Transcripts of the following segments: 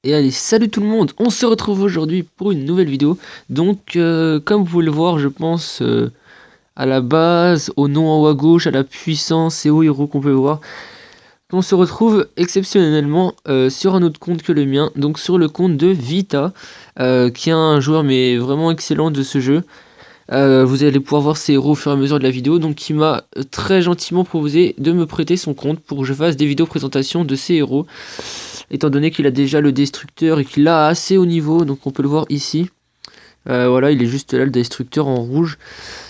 Et allez, salut tout le monde, on se retrouve aujourd'hui pour une nouvelle vidéo. Donc, comme vous pouvez le voir, je pense à la base, au nom en haut à gauche, à la puissance et aux héros qu'on peut voir. On se retrouve exceptionnellement sur un autre compte que le mien, donc sur le compte de Vita, qui est un joueur mais vraiment excellent de ce jeu. Vous allez pouvoir voir ses héros au fur et à mesure de la vidéo, donc il m'a très gentiment proposé de me prêter son compte pour que je fasse des vidéos présentation de ses héros, étant donné qu'il a déjà le destructeur et qu'il l'a assez haut niveau, donc on peut le voir ici. Voilà, il est juste là, le destructeur en rouge.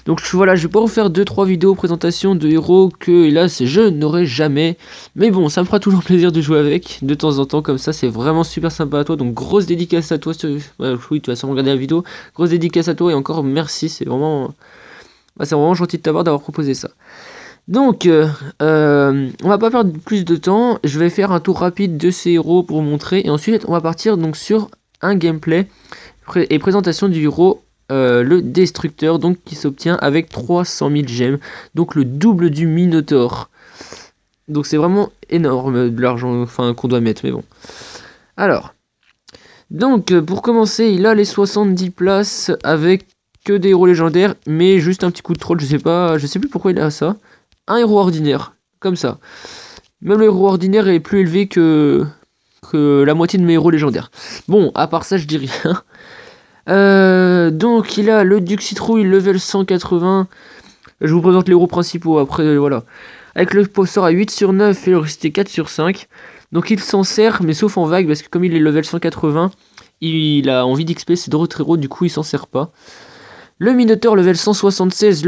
Donc voilà, je vais pas vous faire 2-3 vidéos présentation de héros que, hélas, je n'aurai jamais. Mais bon, ça me fera toujours plaisir de jouer avec, de temps en temps, comme ça, c'est vraiment super sympa à toi. Donc grosse dédicace à toi, oui, tu vas sûrement regarder la vidéo. Grosse dédicace à toi et encore merci, c'est vraiment gentil de t'avoir d'avoir proposé ça. Donc, on va pas perdre plus de temps, je vais faire un tour rapide de ces héros pour vous montrer, et ensuite on va partir donc sur un gameplay et présentation du héros, le destructeur, donc qui s'obtient avec 300 000 gemmes, donc le double du Minotaur. Donc c'est vraiment énorme de l'argent enfin, qu'on doit mettre, mais bon. Alors, donc pour commencer, il a les 70 places avec que des héros légendaires, mais juste un petit coup de troll, je sais plus pourquoi il a ça. Un héros ordinaire, comme ça. Même le héros ordinaire est plus élevé que la moitié de mes héros légendaires. Bon, à part ça, je dis rien. Donc, il a le Duc Citrouille, level 180. Je vous présente les héros principaux, après, voilà. Avec le sort à 8 sur 9 et le resté 4 sur 5. Donc, il s'en sert, mais sauf en vague, parce que comme il est level 180, il a envie d'XP, c'est d'autres héros, du coup, il s'en sert pas. Le Minotaur, level 176,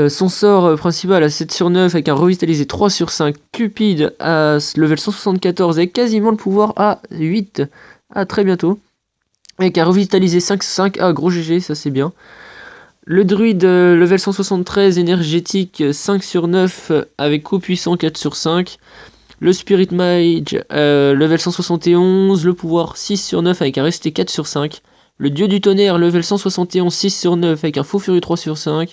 son sort principal à 7 sur 9 avec un revitalisé 3 sur 5. Cupide à level 174 avec quasiment le pouvoir à 8. À très bientôt. Avec un revitalisé 5 sur 5. Ah, gros GG, ça c'est bien. Le druide level 173 énergétique 5 sur 9 avec coup puissant 4 sur 5. Le Spirit Mage level 171. Le pouvoir 6 sur 9 avec un resté 4 sur 5. Le Dieu du tonnerre level 171 6 sur 9 avec un faux furie 3 sur 5.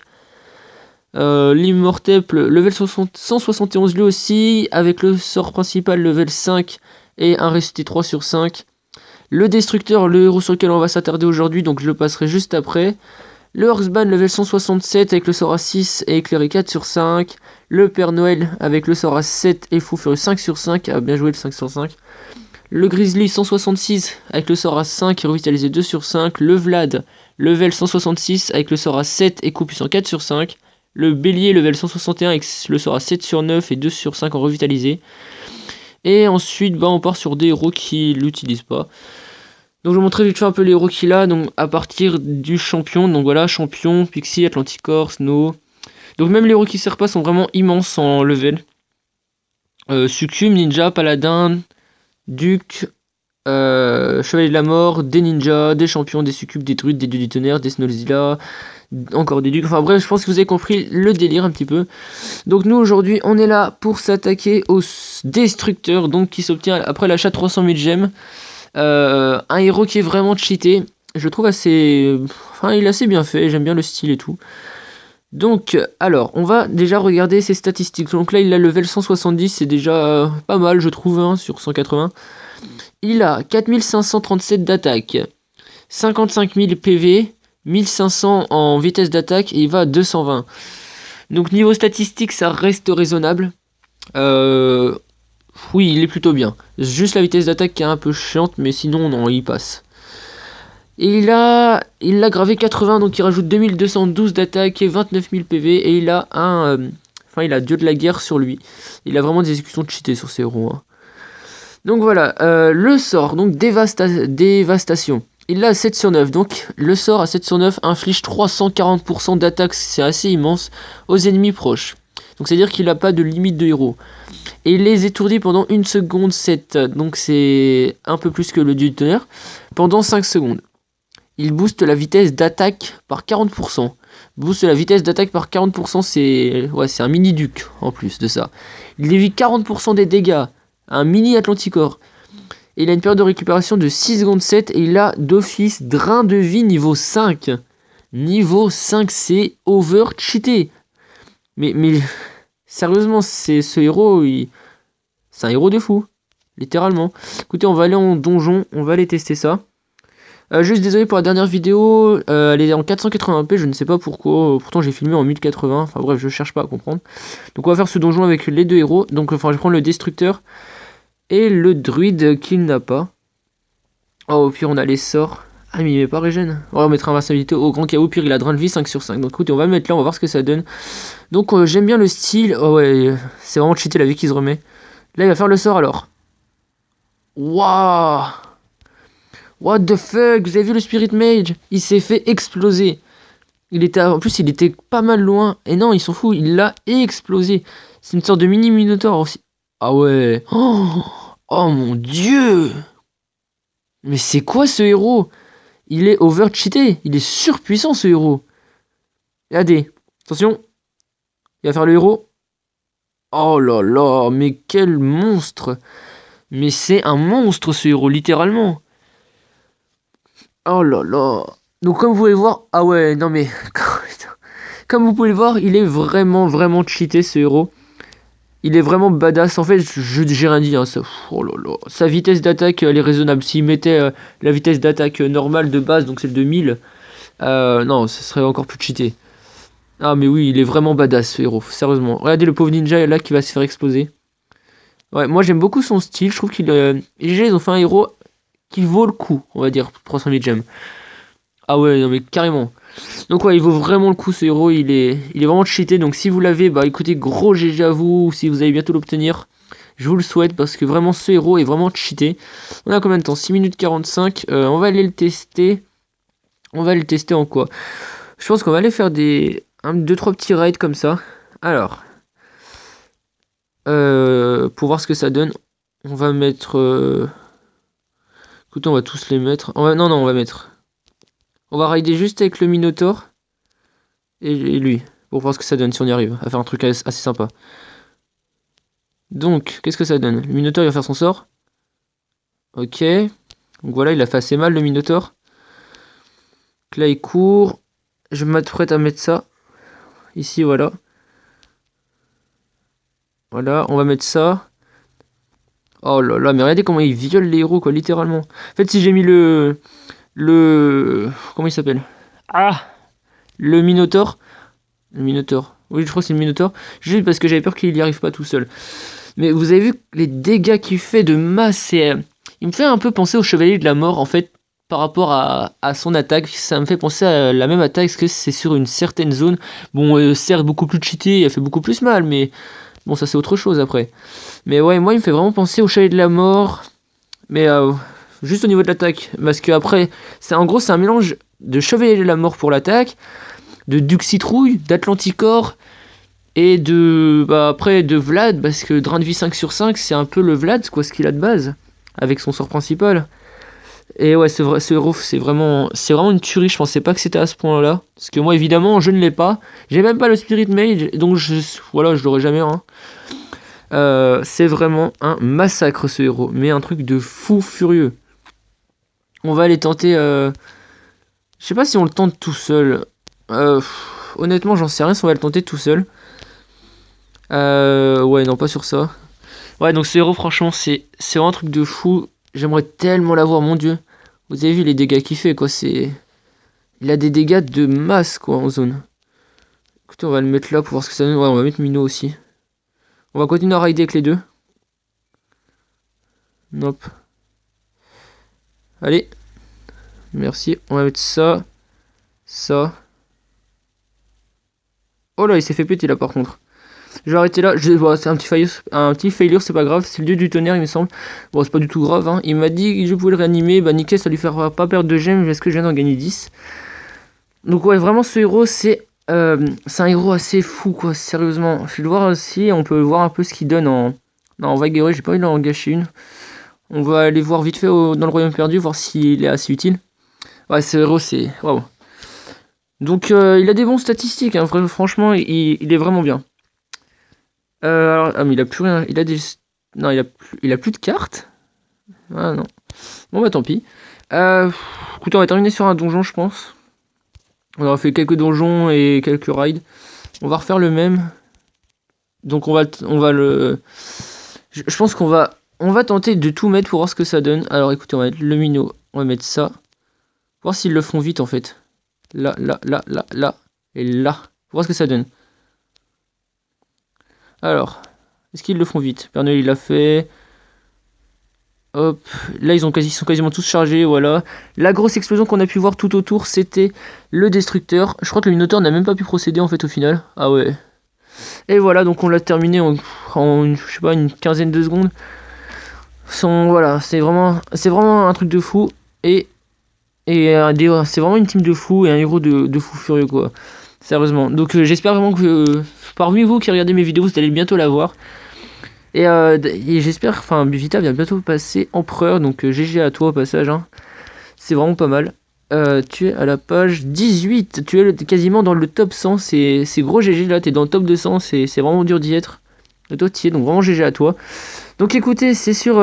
L'Immorteple level 171 lui aussi, avec le sort principal level 5 et un resté 3 sur 5. Le Destructeur, le héros sur lequel on va s'attarder aujourd'hui, donc je le passerai juste après. Le Horseban level 167 avec le sort à 6 et éclairé 4 sur 5. Le Père Noël avec le sort à 7 et fou furieux 5 sur 5. Ah, bien joué le 5 sur 5. Le Grizzly 166 avec le sort à 5 et revitalisé 2 sur 5. Le Vlad level 166 avec le sort à 7 et coup puissant 4 sur 5. Le Bélier level 161 avec le sort à 7 sur 9 et 2 sur 5 en revitalisé. Et ensuite on part sur des héros qui l'utilisent pas. Donc je vais vous montrer vite fait un peu les héros qu'il a, donc à partir du champion. Donc voilà, champion, Pixie, Atlanticor, Snow. Donc même les héros qui ne servent pas sont vraiment immenses en level. Succum, Ninja, Paladin, Duc, Chevalier de la Mort, des ninjas, des champions, des succubes, des druides, des dieux du tonnerre, des Snowzilla, encore des ducs. Enfin bref, je pense que vous avez compris le délire un petit peu. Donc nous aujourd'hui, on est là pour s'attaquer au destructeur, donc qui s'obtient après l'achat de 300 000 gemmes. Un héros qui est vraiment cheaté. Je le trouve assez... Enfin, il est assez bien fait, j'aime bien le style et tout. Donc, alors, on va déjà regarder ses statistiques. Donc là, il a level 170, c'est déjà pas mal, je trouve, hein, sur 180. Il a 4537 d'attaque, 55 000 PV, 1500 en vitesse d'attaque et il va à 220. Donc niveau statistique, ça reste raisonnable. Oui, il est plutôt bien. Juste la vitesse d'attaque qui est un peu chiante, mais sinon, non, il passe. Et il l'a gravé 80, donc il rajoute 2212 d'attaque et 29 000 PV. Et il a il a Dieu de la guerre sur lui. Il a vraiment des exécutions cheatées sur ses héros. Hein. Donc voilà, le sort, donc dévastation. Il a 7 sur 9, donc le sort à 7 sur 9 inflige 340% d'attaque, c'est assez immense, aux ennemis proches. Donc c'est à dire qu'il n'a pas de limite de héros. Et il les étourdit pendant 1 seconde 7, donc c'est un peu plus que le dieu du tonnerre, pendant 5 secondes. Il booste la vitesse d'attaque par 40%. Booste la vitesse d'attaque par 40%, c'est un mini-duc en plus de ça. Il dévie 40% des dégâts, un mini-atlanticor. Et il a une période de récupération de 6 secondes 7 et il a d'office drain de vie niveau 5. Niveau 5, c'est over cheaté. Mais sérieusement, ce héros, c'est un héros de fou. littéralement. Écoutez, on va aller en donjon, on va aller tester ça. Juste désolé pour la dernière vidéo, elle est en 480p, je ne sais pas pourquoi, pourtant j'ai filmé en 1080, enfin bref, je cherche pas à comprendre. Donc on va faire ce donjon avec les deux héros, donc enfin je vais prendre le destructeur et le druide qu'il n'a pas. Oh, au pire on a les sorts. Ah mais il met pas régène. Ouais, on mettra invincibilité au grand chaos, au pire il a drain de vie 5 sur 5. Donc écoutez, on va le mettre là, on va voir ce que ça donne. Donc j'aime bien le style, oh ouais, c'est vraiment cheaté la vie qui se remet. Là il va faire le sort alors. Waouh! What the fuck? Vous avez vu le Spirit Mage? Il s'est fait exploser. En plus, il était pas mal loin. Et non, ils sont fous. Il l'a explosé. C'est une sorte de mini Minotaur aussi. Ah ouais. Oh, oh mon dieu. Mais c'est quoi ce héros? Il est over cheaté. Il est surpuissant ce héros. Regardez. Attention. Il va faire le héros. Oh là là. Mais quel monstre. Mais c'est un monstre ce héros, littéralement. Oh là là. Donc comme vous pouvez voir, ah ouais, non mais comme vous pouvez le voir, il est vraiment cheaté ce héros. Il est vraiment badass. En fait, j'ai rien dit. Hein, ça, oh là là. Sa vitesse d'attaque, elle est raisonnable. S'il mettait la vitesse d'attaque normale de base, donc celle de 1000, non, ce serait encore plus cheaté. Ah mais oui, il est vraiment badass ce héros, sérieusement. Regardez le pauvre ninja là qui va se faire exploser. Ouais, moi j'aime beaucoup son style. Je trouve qu'ils ils ont fait un héros qui vaut le coup, on va dire, 300 000 gemmes. Ah ouais, non mais carrément. Donc ouais, il vaut vraiment le coup ce héros, il est vraiment cheaté. Donc si vous l'avez, bah écoutez, gros GG à vous, si vous allez bientôt l'obtenir. Je vous le souhaite parce que vraiment ce héros est vraiment cheaté. On a combien de temps? 6 minutes 45. On va aller le tester. On va le tester en quoi? Je pense qu'on va aller faire des 2-3 petits raids comme ça. Alors, pour voir ce que ça donne, on va mettre... Écoutez, on va tous les mettre. Non, on va mettre... On va raider juste avec le Minotaur et lui, pour voir ce que ça donne si on y arrive, à faire un truc assez sympa. Donc, qu'est-ce que ça donne? Le Minotaur il va faire son sort. Ok. Donc voilà, il a fait assez mal le Minotaur. Donc là il court. Je m'apprête à mettre ça. Ici, voilà. Voilà, on va mettre ça. Oh là là, mais regardez comment il viole les héros, quoi, littéralement. En fait, si j'ai mis comment il s'appelle? Ah! Le Minotaur. Le Minotaur. Oui, je crois que c'est le Minotaur. Juste parce que j'avais peur qu'il n'y arrive pas tout seul. Mais vous avez vu les dégâts qu'il fait de masse. Il me fait un peu penser au Chevalier de la Mort, en fait, par rapport à son attaque. Ça me fait penser à la même attaque, parce que c'est sur une certaine zone. Bon, certes, beaucoup plus cheaté, elle fait beaucoup plus mal, mais bon, ça c'est autre chose après. Mais ouais, moi, il me fait vraiment penser au Chevalier de la Mort. Mais juste au niveau de l'attaque. Parce que après, en gros, c'est un mélange de Chevalier de la Mort pour l'attaque, de Duc Citrouille, d'Atlanticor et après de Vlad, parce que drain de vie 5 sur 5 c'est un peu le Vlad, quoi, ce qu'il a de base avec son sort principal. Et ouais, c'est vrai, ce héros c'est vraiment une tuerie. Je pensais pas que c'était à ce point là, parce que moi évidemment je ne l'ai pas, j'ai même pas le Spirit Mage, donc voilà, je l'aurai jamais hein. C'est vraiment un massacre ce héros, mais un truc de fou furieux. On va aller tenter je sais pas si on le tente tout seul. Honnêtement, j'en sais rien si on va le tenter tout seul. Ouais, non, pas sur ça. Ouais, donc ce héros, franchement, c'est vraiment un truc de fou. J'aimerais tellement l'avoir, mon dieu. Vous avez vu les dégâts qu'il fait, quoi. Il a des dégâts de masse, quoi, en zone. Écoutez, on va le mettre là pour voir ce que ça donne. Ouais, on va mettre Mino aussi. On va continuer à raider avec les deux. Nope. Allez. Merci. On va mettre ça. Ça. Oh là, il s'est fait péter là, par contre. Je vais arrêter là. C'est un petit failure, c'est pas grave. C'est le dieu du tonnerre, il me semble. Bon, c'est pas du tout grave. Hein. Il m'a dit que je pouvais le réanimer. Bah, nickel, ça lui fera pas perdre de gemmes parce que je viens d'en gagner 10. Donc, ouais, vraiment, ce héros, c'est un héros assez fou, quoi. Sérieusement. Je vais le voir aussi. On peut voir un peu ce qu'il donne en. Non, en vague héros, j'ai pas envie d'en gâcher une. On va aller voir vite fait dans le royaume perdu, voir s'il est assez utile. Ouais, ce héros, c'est. Waouh. Donc, il a des bons statistiques. Hein. Franchement, il est vraiment bien. Alors, ah mais il a plus rien, il a des... Non, il a plus de cartes. Ah non. Bon bah tant pis. Écoutez, on va terminer sur un donjon, je pense. On aura fait quelques donjons et quelques raids. On va refaire le même. Donc on va le... Je pense qu'on va on va tenter de tout mettre pour voir ce que ça donne. Alors écoutez, on va mettre le minot, on va mettre ça. Voir s'ils le font vite en fait. Là, là, là, là, là. Et là. Pour voir ce que ça donne. Alors, est-ce qu'ils le font vite? Père Noël il l'a fait. Hop, là ils sont quasiment tous chargés, voilà. La grosse explosion qu'on a pu voir tout autour, c'était le destructeur. Je crois que le Minotaur n'a même pas pu procéder en fait au final. Ah ouais. Et voilà, donc on l'a terminé en je sais pas, une quinzaine de secondes. Voilà, c'est vraiment un truc de fou. Et c'est vraiment une team de fous et un héros de fou furieux quoi. Sérieusement. Donc j'espère vraiment que parmi vous qui regardez mes vidéos, vous allez bientôt la voir. Et j'espère, enfin, Vita vient bientôt passer empereur, donc GG à toi au passage, hein. C'est vraiment pas mal. Tu es à la page 18, tu es quasiment dans le top 100, c'est gros GG là, t'es dans le top 200, c'est vraiment dur d'y être. Et toi t'y es, donc vraiment GG à toi. Donc écoutez, c'est sur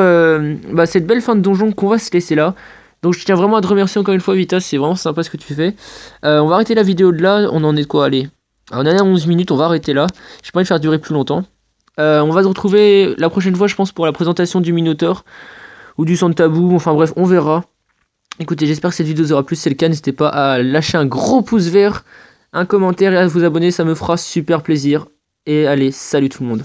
cette belle fin de donjon qu'on va se laisser là. Donc je tiens vraiment à te remercier encore une fois Vita, c'est vraiment sympa ce que tu fais. On va arrêter la vidéo de là, on en est de quoi, allez. On en est à 11 minutes, on va arrêter là. J'ai pas envie de faire durer plus longtemps. On va se retrouver la prochaine fois, je pense, pour la présentation du Minotaur ou du Santabou. Enfin bref, on verra. Écoutez, j'espère que cette vidéo vous aura plu. Si c'est le cas, n'hésitez pas à lâcher un gros pouce vert, un commentaire et à vous abonner. Ça me fera super plaisir. Et allez, salut tout le monde.